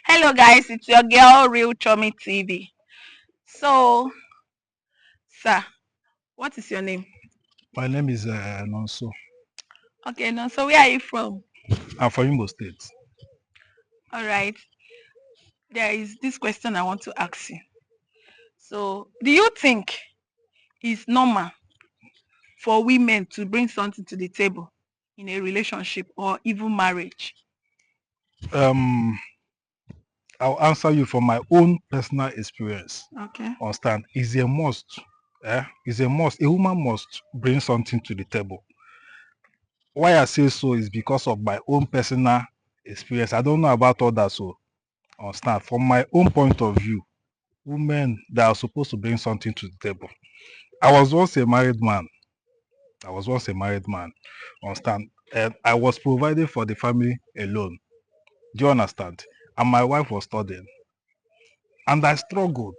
Hello guys, it's your girl Real Chummy TV. So, sir, what is your name? My name is Nonso. Okay, no, so where are you from? I'm from Imo State. All right. There is this question I want to ask you. So, do you think it's normal for women to bring something to the table in a relationship or even marriage? Um, I'll answer you from my own personal experience. Okay. Understand? Is a must. Is a must. A woman must bring something to the table. Why I say so is because of my own personal experience. I don't know about others. So, understand? From my own point of view, women that are supposed to bring something to the table. I was once a married man. Understand? And I was provided for the family alone. Do you understand? And my wife was studying. And I struggled.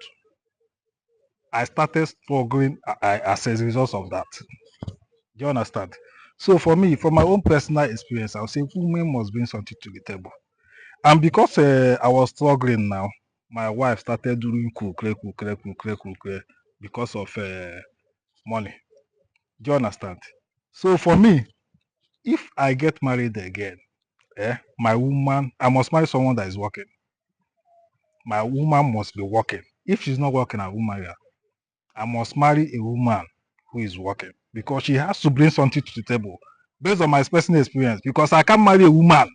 I started struggling as a result of that. Do you understand? So for me, from my own personal experience, I'll say women must bring something to the table. And because I was struggling now, my wife started doing kukre because of money. Do you understand? So for me, if I get married again, I must marry someone that is working. My woman must be working. If she's not working, I won't marry her. I must marry a woman who is working because she has to bring something to the table based on my personal experience because I can't marry a woman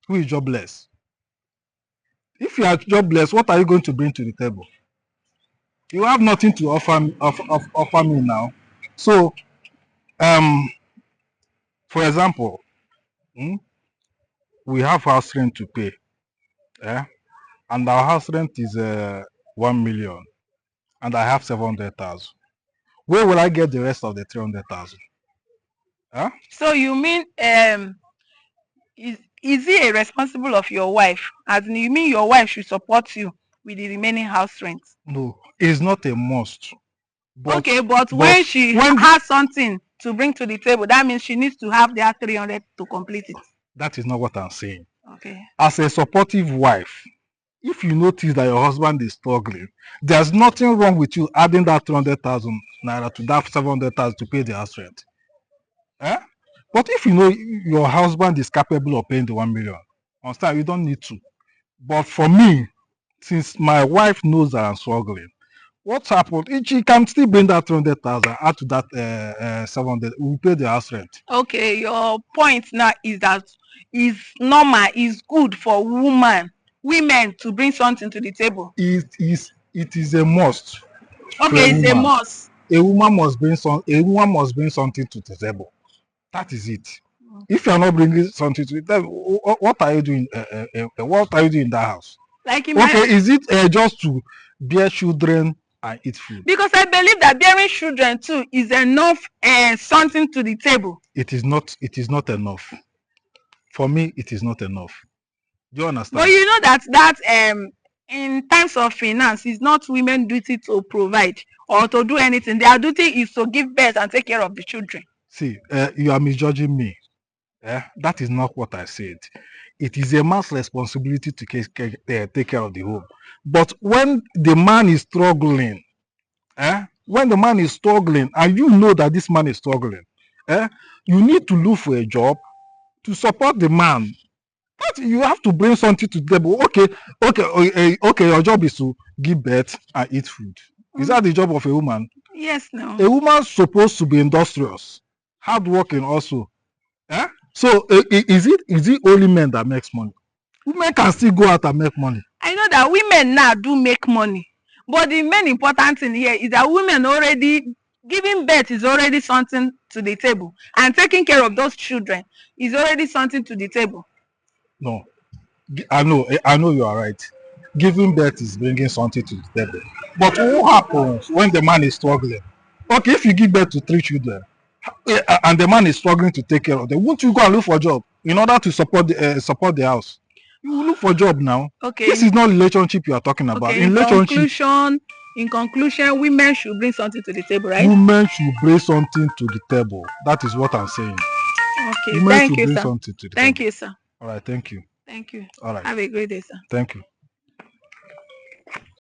who is jobless. If you are jobless, what are you going to bring to the table? You have nothing to offer me now. So, um, for example, hmm, we have house rent to pay, eh? And our house rent is 1 million, and I have 700,000. Where will I get the rest of the 300,000? Huh? So you mean is it a responsible of your wife? As in, you mean your wife should support you with the remaining house rent? No, it's not a must. But Okay, but but when she when has something to bring to the table, that means she needs to have that 300 to complete it. that is not what I'm saying. Okay. As a supportive wife, if you notice that your husband is struggling, there's nothing wrong with you adding that 200,000 naira to that 700,000 to pay the house rent. Eh? But if you know your husband is capable of paying the 1 million, understand, you don't need to. But for me, since my wife knows that I'm struggling, what happened? She can still bring that 200,000, add to that 700, we pay the house rent. Okay, your point now is that it's normal, it's good for women to bring something to the table. It is a must to a Okay, it's a woman. must. A woman must bring something to the table. That is it. If you are not bringing something to it, then what are you doing? What are you doing in that house? Like in Okay, my is it just to bear children and eat food? because I believe that bearing children too is enough something to the table. It is not. It is not enough. For me, it is not enough. Do you But understand? you know that in terms of finance, it's not women's duty to provide or to do anything. Their duty is to give birth and take care of the children. See, you are misjudging me. That is not what I said. It is a man's responsibility to take care of the home. But when the man is struggling, when the man is struggling, and you know that this man is struggling, you need to look for a job to support the man. But you have to bring something to the table. Okay. Your job is to give birth and eat food. Is that the job of a woman? Yes, no. A woman's supposed to be industrious, hardworking also. So is it only men that makes money? Women can still go out and make money. I know that women now do make money, but the main important thing here is that women already giving birth is already something to the table, and taking care of those children is already something to the table. No, I know you are right. Giving birth is bringing something to the table. But what happens when the man is struggling? Okay, if you give birth to 3 children and the man is struggling to take care of them, won't you go and look for a job in order to support the house? You will look for a job now. This Okay. is not relationship you are talking about. Okay. In relationship, In conclusion, women should bring something to the table, right? women should bring something to the table. That is what I'm saying. Okay. Women Thank should you, bring sir. something to the Thank table. you, sir. All right, thank you. Thank you. All right, Have a great day, sir. thank you.